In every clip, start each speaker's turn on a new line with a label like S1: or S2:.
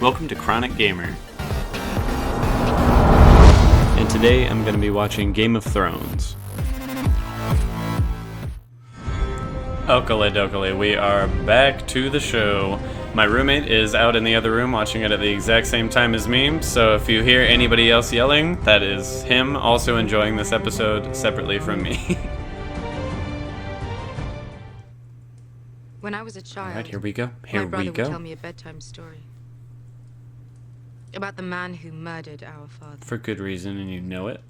S1: Welcome to Chronic Gamer. And today I'm going to be watching Game of Thrones. Okale dokale, we are back to the show. My roommate is out in the other room watching it at the exact same time as me, so if you hear anybody else yelling, that is him also enjoying this episode separately from me.
S2: When I was a child,
S1: Alright, here we go.
S2: my brother would tell me a bedtime story about the man who murdered our father.
S1: For good reason, and you know it.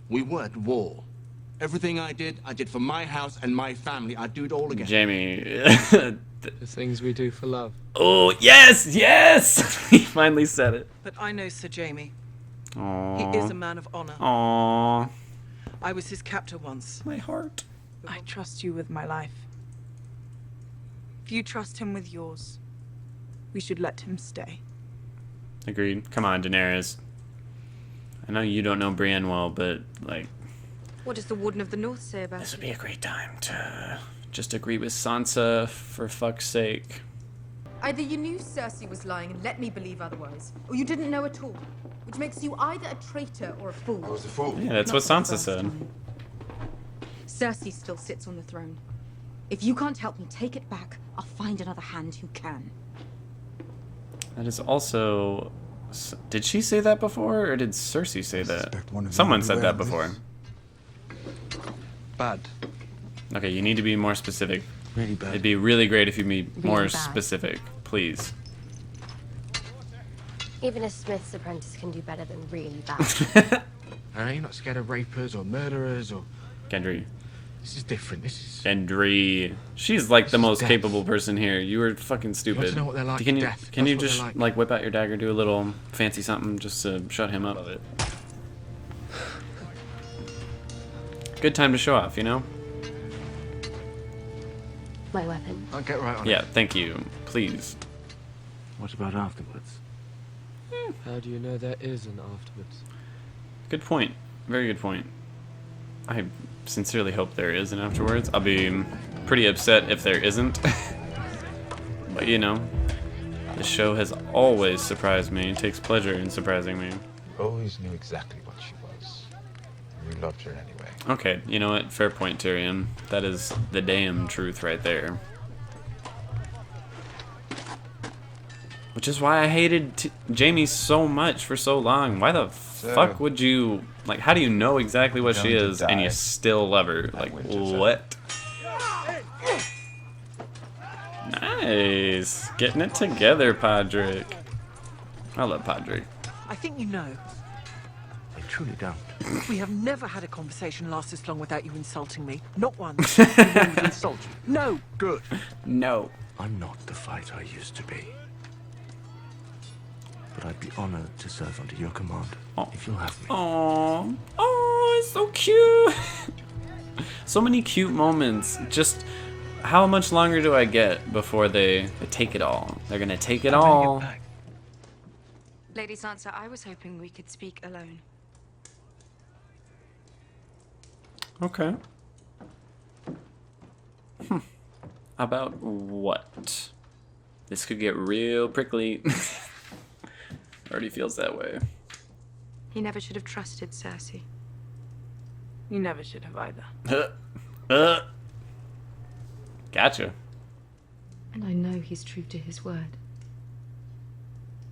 S3: We were at war. Everything I did for my house and my family. I'd do it all again.
S1: Jamie.
S4: The things we do for love.
S1: Oh, yes, yes! He finally said it.
S5: But I know Sir Jamie.
S1: Aww.
S5: He is a man of honor.
S1: Aww.
S5: I was his captor once.
S1: My heart.
S6: I trust you with my life. If you trust him with yours, we should let him stay.
S1: Agreed. Come on, Daenerys. I know you don't know Brienne well, but, like...
S2: What does the Warden of the North say about
S1: This would
S2: it?
S1: be a great time to just agree with Sansa, for fuck's sake.
S7: Either you knew Cersei was lying and let me believe otherwise, or you didn't know at all, which makes you either a traitor or a fool.
S3: I was a fool.
S1: Yeah, that's
S7: Not
S1: what
S7: for the
S1: Sansa
S7: first
S1: said.
S7: time. Cersei still sits on the throne. If you can't help me take it back, I'll find another hand who can.
S1: That is also... Did she say that before, or did Cersei say that? Someone said that before.
S4: Bad.
S1: Okay, you need to be more specific.
S3: Really bad.
S1: It'd be really great if you be more
S7: bad.
S1: specific, please.
S8: Even a Smith's apprentice can do better than really bad.
S3: You're not scared of rapers or murderers or...
S1: Gendry.
S3: This is different. This is...
S1: Gendry. She's like the
S3: This is
S1: most
S3: death.
S1: capable person here. You were fucking stupid.
S3: to know what they're like?
S1: Can you
S3: Death.
S1: can
S3: That's
S1: you
S3: what they're
S1: just
S3: like.
S1: whip out your dagger, do a little fancy something just to shut him up of it? Good time to show off, you know?
S8: My weapon.
S3: I'll get right on
S1: Yeah,
S3: it.
S1: thank you. Please.
S3: What about afterwards?
S4: How do you know there is an afterwards?
S1: Good point. Very good point. I sincerely hope there is an afterwards. I'll be pretty upset if there isn't. But you know, the show has always surprised me. It takes pleasure in surprising me.
S9: Always knew exactly what she was. You loved her anyway.
S1: Okay, you know what? Fair point, Tyrion. That is the damn truth right there. Which is why I hated Jamie so much for so long. Why the fuck would you... Like, how do you know exactly what she
S9: Going to
S1: is and you
S9: die.
S1: still love her? Like,
S9: Winter's End.
S1: what? Nice. Getting it together, Podrick. I love Podrick.
S5: I think you know.
S3: I truly don't.
S5: We have never had a conversation last this long without you insulting me. Not once. You want me to insult you? No.
S3: Good.
S1: No.
S3: I'm not the fighter I used to be. But I'd be honored to serve under your command, if you'll have me.
S1: Aww. Oh, it's so cute. So many cute moments. Just how much longer do I get before they take it all? They're gonna take it all.
S2: Lady Sansa, I was hoping we could speak alone.
S1: Okay. About what? This could get real prickly. Already feels that way.
S2: He never should have trusted Cersei.
S6: You never should have either.
S1: Gotcha.
S7: And I know he's true to his word.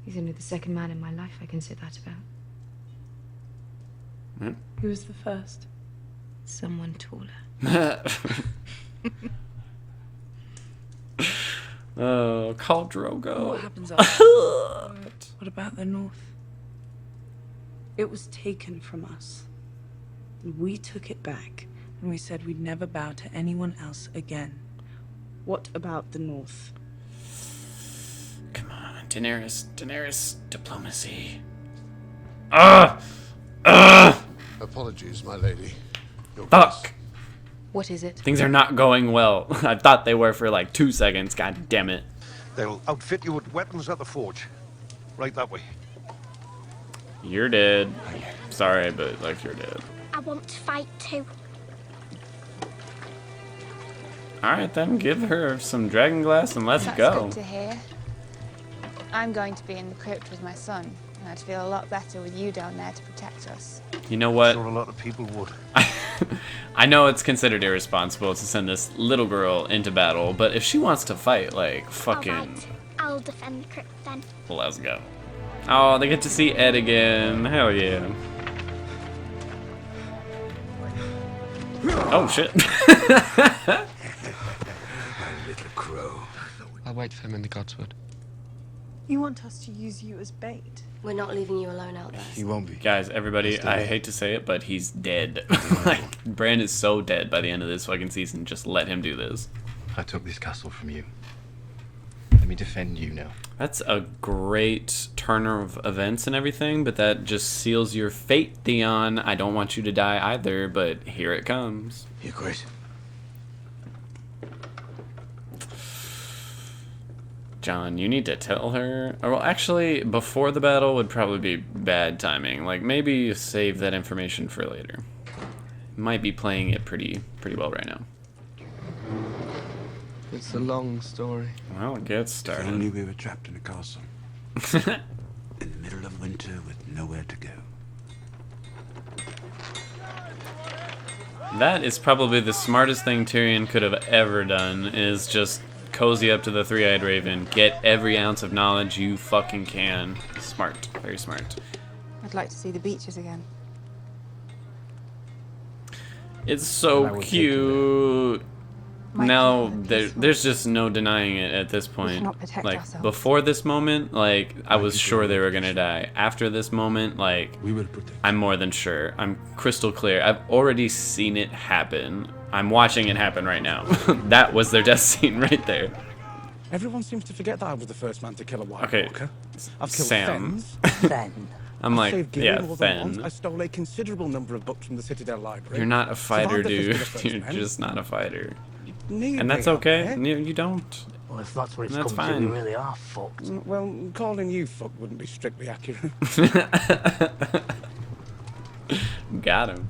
S7: He's only the second man in my life I can say that about.
S6: Who was the first?
S7: Someone taller.
S1: Oh, call Drogo.
S6: What happens after? What about the North? It was taken from us. And we took it back, and we said we'd never bow to anyone else again. What about the North?
S1: Come on, Daenerys, diplomacy.
S9: Apologies, my lady. Your
S1: Fuck.
S9: grace.
S2: What is it?
S1: Things are not going well. I thought they were for like 2 seconds. God damn it.
S9: They'll outfit you with weapons at the forge. Right that way.
S1: You're dead. Sorry, but like you're dead.
S8: I want to fight too.
S1: Alright then, give her some dragon glass and let's
S8: That's
S1: go.
S8: good to hear.
S10: I'm going to be in the crypt with my son, and I'd feel a lot better with you down there to protect us.
S1: You know what?
S11: Sure, a lot of people would.
S1: I know it's considered irresponsible to send this little girl into battle, but if she wants to fight, like, fucking...
S12: Alright, I'll defend the crypt then.
S1: Let's go. Oh, they get to see Ed again. Hell yeah. Oh, shit.
S11: My little crow.
S4: I'll wait for him in the Godswood.
S5: You want us to use you as bait?
S8: We're not leaving you alone out there.
S11: He won't be.
S1: Guys, everybody, I hate to say it, but he's dead. Like, Bran is so dead by the end of this fucking season. Just let him do this.
S9: I took this castle from you. Let me defend you now.
S1: That's a great turn of events and everything, but that just seals your fate, Theon. I don't want you to die either, but here it comes.
S3: You quit.
S1: John, you need to tell her. Or, well, actually, before the battle would probably be bad timing. Like, maybe save that information for later. Might be playing it pretty well right now.
S4: It's a long story.
S1: Well, get
S11: If
S1: started.
S11: only we were trapped in a castle. In the middle of winter with nowhere to go.
S1: That is probably the smartest thing Tyrion could have ever done, is just cozy up to the three-eyed raven, get every ounce of knowledge you fucking can. Smart, very smart.
S10: I'd like to see the beaches again.
S1: It's so cute. Now there's just no denying it at this point.
S10: cannot protect
S1: Like
S10: ourselves.
S1: before this moment, like I was sure they were gonna die. After this moment, like
S11: We will protect.
S1: I'm more than sure. I'm crystal clear. I've already seen it happen. I'm watching it happen right now. That was their death scene right there.
S13: Everyone seems to forget that I was the first man to kill a White
S1: Okay,
S13: Walker. I've killed
S1: Sam.
S13: Fen.
S1: I'm
S13: I
S1: like,
S13: saved Gilly
S1: yeah,
S13: more than once.
S1: Fen.
S13: I stole a considerable number of books from the Citadel Library.
S1: You're not a fighter,
S13: Survived the
S1: dude.
S13: fist of the
S1: You're
S13: first men.
S1: just not a fighter.
S13: Need
S1: And that's
S13: me,
S1: okay.
S13: eh?
S1: You don't.
S13: Well, if that's what
S1: it's That's come to, we fine. really
S13: are fucked. Well, calling you fucked wouldn't be strictly accurate.
S1: Got him.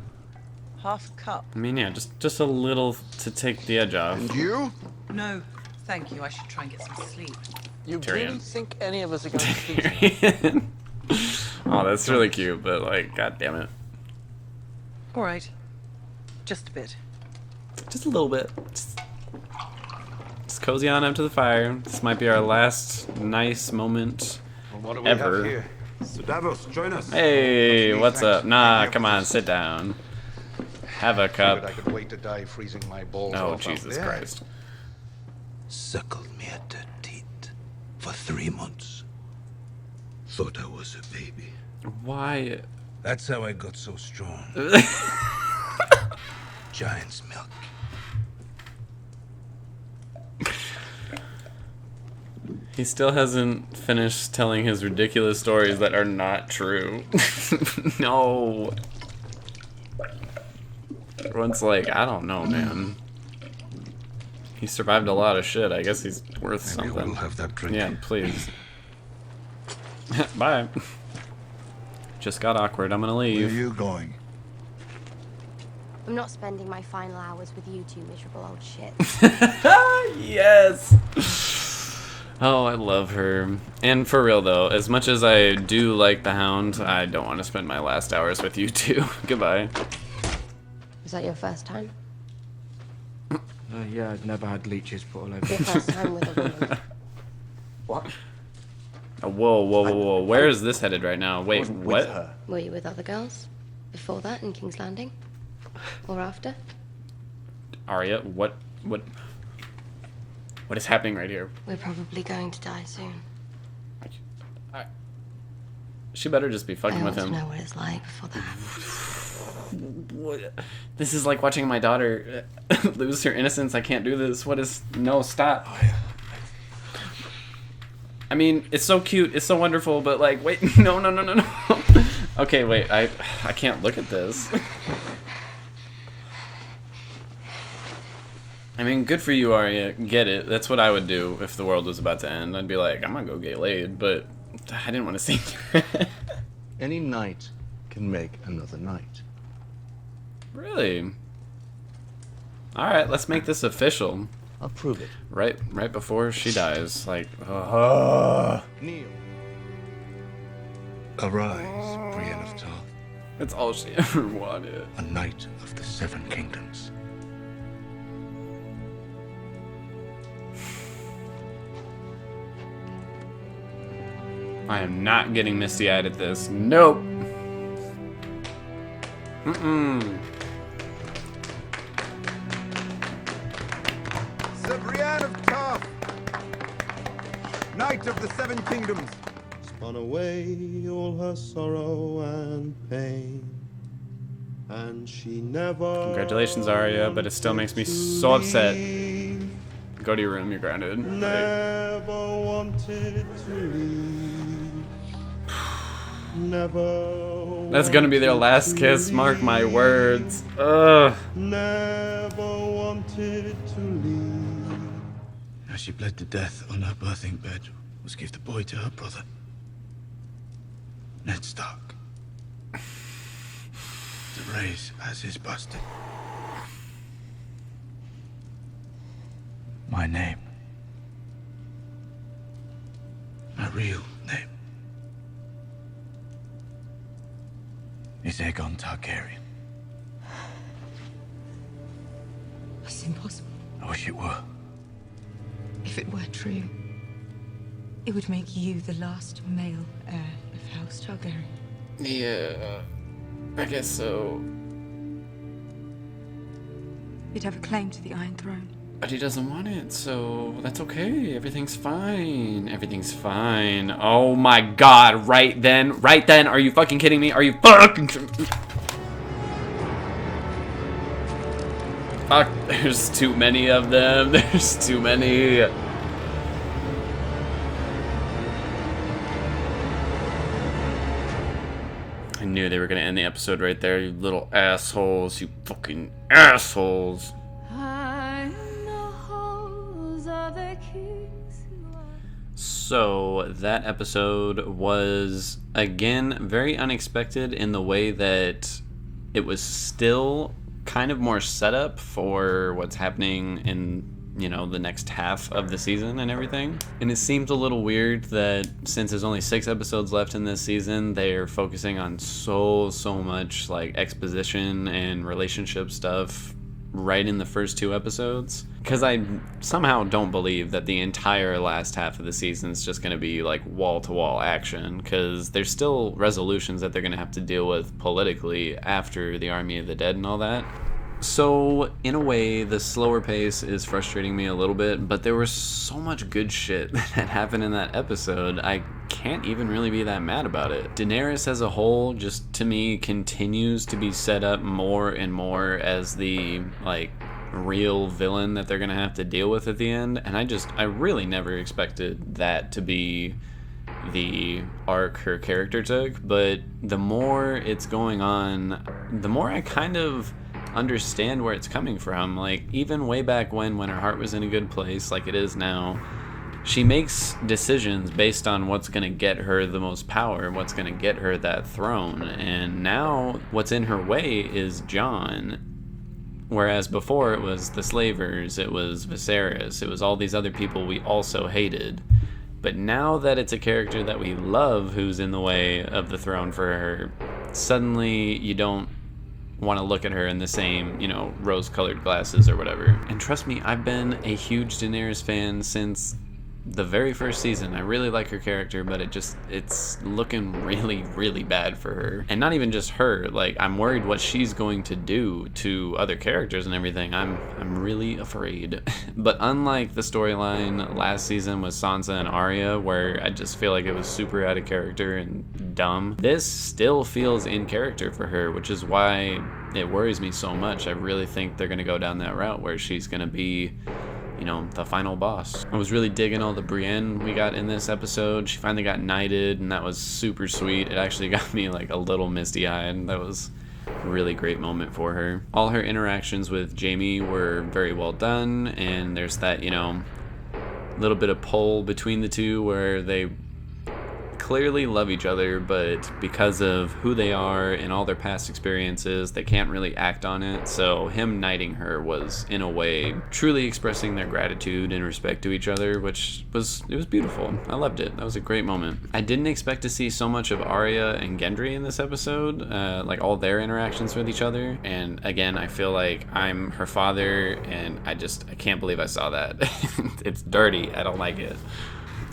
S5: Half a cup.
S1: I mean, yeah, just a little to take the edge off.
S3: You?
S5: No, thank you. I should try and get some sleep.
S4: You
S1: Tyrion.
S4: really think any of us are going to sleep?
S1: Tyrion. Oh, that's really cute, but like, god damn it.
S5: All right. Just a bit.
S1: Just a little bit. Just cozy on up to the fire. This might be our last nice moment
S11: What do we
S1: ever.
S11: have here? So Davos, join us.
S1: Hey,
S11: Please,
S1: what's
S11: thanks.
S1: up? Nah,
S11: Thank you
S1: come
S11: for
S1: on,
S11: this.
S1: sit down. Have a
S9: Figured
S1: cup.
S9: I could wait to die freezing my balls
S1: Oh,
S9: off out
S1: Jesus
S9: there.
S1: Christ.
S11: Suckled me at the teat for 3 months. Thought I was a baby.
S1: Why?
S11: That's how I got so strong. Giant's milk.
S1: He still hasn't finished telling his ridiculous stories that are not true. No. Everyone's like, I don't know, man. He survived a lot of shit. I guess he's worth
S11: Maybe
S1: something.
S11: we'll have that drink.
S1: Yeah, please. Bye. Just got awkward. I'm gonna
S11: Where are
S1: leave.
S11: you going?
S8: I'm not spending my final hours with you two miserable old shit.
S1: Yes. Oh, I love her. And for real though, as much as I do like the Hound, I don't want to spend my last hours with you two. Goodbye.
S8: Was that your first time?
S4: Yeah, I'd never had leeches put all over
S8: Your first time with a woman?
S4: What?
S1: Oh, whoa. Where is this headed right now? Wait, what?
S8: Were you with other girls? Before that in King's Landing? Or after?
S1: Arya, what is happening right here?
S8: We're probably going to die soon.
S1: She better just be fucking
S8: I
S1: with
S8: want
S1: him.
S8: to know what it's like before that happens.
S1: What? This is like watching my daughter lose her innocence. I can't do this. What is... No, stop. I mean, it's so cute. It's so wonderful, but like, wait. No. Okay, wait. I can't look at this. I mean, good for you, Arya. Get it. That's what I would do if the world was about to end. I'd be like, I'm gonna go get laid, but I didn't want to see.
S3: Any night can make another night.
S1: Really? Alright, let's make this official.
S9: I'll prove it.
S1: Right before she dies. Like,
S3: Kneel. Arise, Brienne of Tarth.
S1: That's all she ever wanted.
S3: A knight of the Seven Kingdoms.
S1: I am not getting misty-eyed at this. Nope.
S14: Sir Brienne of Tarth, Knight of the Seven Kingdoms.
S15: Spun away all her sorrow and pain, and she never.
S1: Congratulations, Arya, but it still makes me so upset. Go to your room, you're grounded.
S15: Never wanted to leave. Never.
S1: That's gonna be their last kiss, mark my words. Ugh.
S15: Never wanted to leave.
S11: Now she bled to death on her birthing bed, was give the boy to her brother, Ned Stark, to raise as his bastard. My name. My real name is Aegon Targaryen.
S2: It's impossible.
S11: I wish it were.
S2: If it were true, it would make you the last male heir of House Targaryen.
S1: Yeah, I guess so.
S2: You'd have a claim to the Iron Throne.
S1: But he doesn't want it, so that's okay. Everything's fine. Everything's fine. Oh my god, right then? Are you fucking kidding me? Are you fucking... Fuck, there's too many of them. There's too many. I knew they were gonna end the episode right there, you little assholes. You fucking assholes. So that episode was, again, very unexpected in the way that it was still kind of more setup for what's happening in, you know, the next half of the season and everything. And it seems a little weird that since there's only 6 episodes left in this season, they're focusing on so much like exposition and relationship stuff right in the first 2 episodes, because I somehow don't believe that the entire last half of the season is just going to be like wall-to-wall action, because there's still resolutions that they're going to have to deal with politically after the Army of the Dead and all that. So in a way, the slower pace is frustrating me a little bit, but there was so much good shit that happened in that episode, I can't even really be that mad about it. Daenerys as a whole, just to me, continues to be set up more and more as the, like, real villain that they're gonna have to deal with at the end, and I really never expected that to be the arc her character took, but the more it's going on, the more I kind of understand where it's coming from. Like, even way back when her heart was in a good place, like it is now, she makes decisions based on what's going to get her the most power, what's going to get her that throne, and now what's in her way is Jon. Whereas before it was the Slavers, it was Viserys, it was all these other people we also hated. But now that it's a character that we love who's in the way of the throne for her, suddenly you don't want to look at her in the same, you know, rose-colored glasses or whatever. And trust me, I've been a huge Daenerys fan since the very first season. I really like her character, but it's looking really bad for her. And not even just her, like, I'm worried what she's going to do to other characters and everything. I'm really afraid. But unlike the storyline last season with Sansa and Arya, where I just feel like it was super out of character and dumb, this still feels in character for her, which is why it worries me so much. I really think they're gonna go down that route where she's gonna be, you know, the final boss. I was really digging all the Brienne we got in this episode. She finally got knighted, and that was super sweet. It actually got me like a little misty-eyed. That was a really great moment for her. All her interactions with Jaime were very well done, and there's that, you know, little bit of pull between the two where they clearly love each other, but because of who they are and all their past experiences, they can't really act on it. So him knighting her was, in a way, truly expressing their gratitude and respect to each other, which was beautiful. I loved it. That was a great moment. I didn't expect to see so much of Arya and Gendry in this episode, like all their interactions with each other. And again, I feel like I'm her father, and I can't believe I saw that. It's dirty. I don't like it.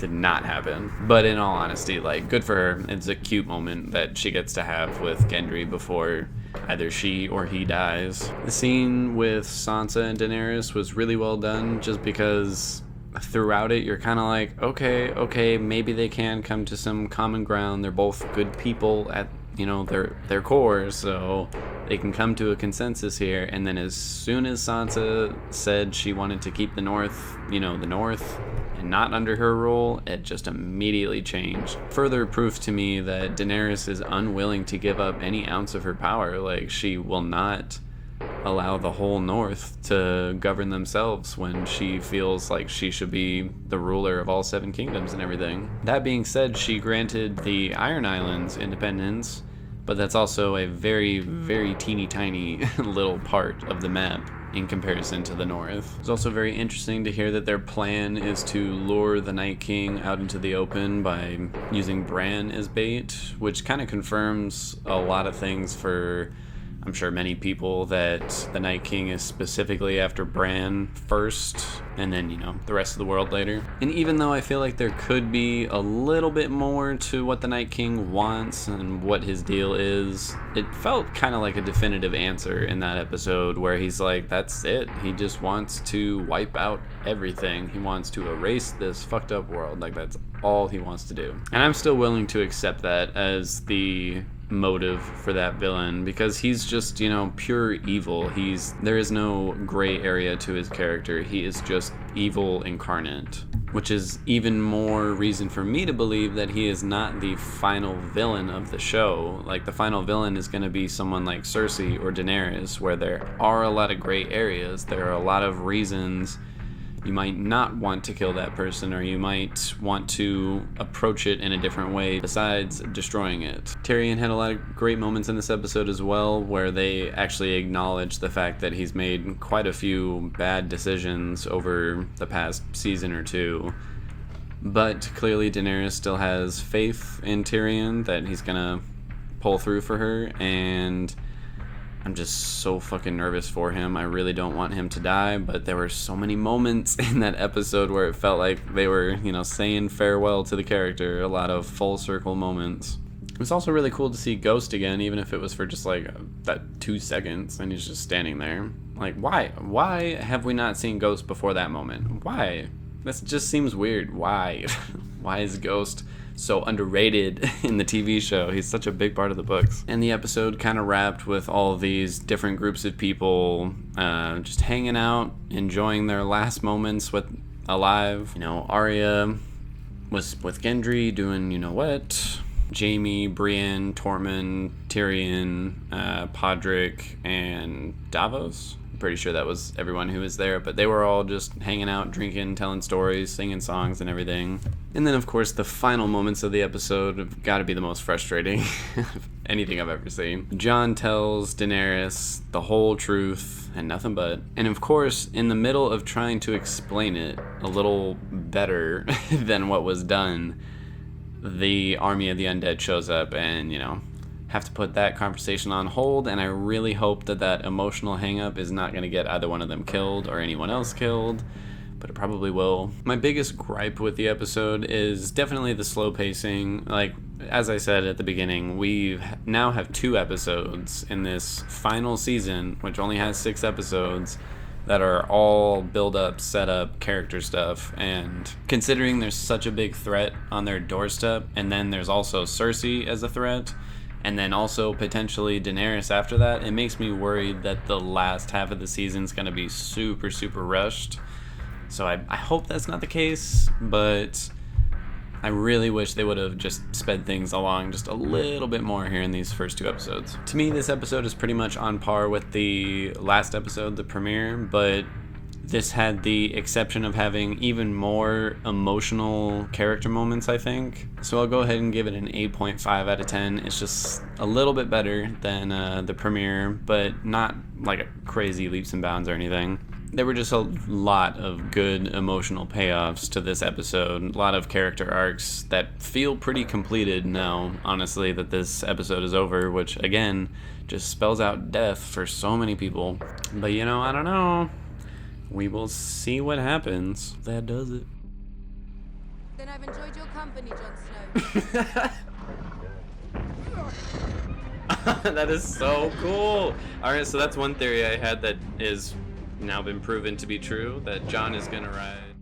S1: Did not happen. But in all honesty, like, good for her. It's a cute moment that she gets to have with Gendry before either she or he dies. The scene with Sansa and Daenerys was really well done, just because throughout it you're kind of like, okay, maybe they can come to some common ground. They're both good people at, you know, their core, so they can come to a consensus here. And then as soon as Sansa said she wanted to keep the North, you know, the North, and not under her rule, it just immediately changed. Further proof to me that Daenerys is unwilling to give up any ounce of her power. Like, she will not allow the whole North to govern themselves when she feels like she should be the ruler of all 7 kingdoms and everything. That being said, she granted the Iron Islands independence, but that's also a very, very teeny tiny little part of the map in comparison to the North. It's also very interesting to hear that their plan is to lure the Night King out into the open by using Bran as bait, which kind of confirms a lot of things for, I'm sure, many people, that the Night King is specifically after Bran first, and then, you know, the rest of the world later. And even though I feel like there could be a little bit more to what the Night King wants and what his deal is, it felt kind of like a definitive answer in that episode where he's like, that's it. He just wants to wipe out everything. He wants to erase this fucked up world. Like, that's all he wants to do. And I'm still willing to accept that as the motive for that villain, because he's just, you know, pure evil. There is no gray area to his character. He is just evil incarnate, which is even more reason for me to believe that he is not the final villain of the show. Like, the final villain is going to be someone like Cersei or Daenerys, where there are a lot of gray areas. There are a lot of reasons you might not want to kill that person, or you might want to approach it in a different way besides destroying it. Tyrion had a lot of great moments in this episode as well, where they actually acknowledge the fact that he's made quite a few bad decisions over the past season or two. But clearly Daenerys still has faith in Tyrion that he's gonna pull through for her, and I'm just so fucking nervous for him. I really don't want him to die, but there were so many moments in that episode where it felt like they were, you know, saying farewell to the character. A lot of full circle moments. It was also really cool to see Ghost again, even if it was for just like that 2 seconds and he's just standing there. Like, why? Why have we not seen Ghost before that moment? Why? This just seems weird. Why? Why is Ghost so underrated in the TV show? He's such a big part of the books. And the episode kind of wrapped with all these different groups of people just hanging out, enjoying their last moments alive. You know, Arya was with Gendry doing you know what. Jaime, Brienne, Tormund, Tyrion, Podrick, and Davos. I'm pretty sure that was everyone who was there, but they were all just hanging out, drinking, telling stories, singing songs and everything. And then, of course, the final moments of the episode have got to be the most frustrating of anything I've ever seen. Jon tells Daenerys the whole truth and nothing but. And of course, in the middle of trying to explain it a little better than what was done, the army of the undead shows up and, you know, have to put that conversation on hold. And I really hope that that emotional hang-up is not going to get either one of them killed or anyone else killed, but it probably will. My biggest gripe with the episode is definitely the slow pacing. Like, as I said at the beginning, we now have 2 episodes in this final season, which only has 6 episodes, that are all build-up, set-up, character stuff. And considering there's such a big threat on their doorstep, and then there's also Cersei as a threat, and then also potentially Daenerys after that, it makes me worried that the last half of the season is going to be super, super rushed. So I hope that's not the case, but I really wish they would have just sped things along just a little bit more here in these first 2 episodes. To me, this episode is pretty much on par with the last episode, the premiere, but This had the exception of having even more emotional character moments, I think. So I'll go ahead and give it an 8.5 out of 10. It's just a little bit better than the premiere, but not like a crazy leaps and bounds or anything. There were just a lot of good emotional payoffs to this episode. A lot of character arcs that feel pretty completed now, honestly, that this episode is over, which, again, just spells out death for so many people. But, you know, I don't know. We will see what happens. That does it.
S16: Then I've enjoyed your company, Jon Snow.
S1: That is so cool. Alright, so that's one theory I had that is now been proven to be true, that Jon is gonna ride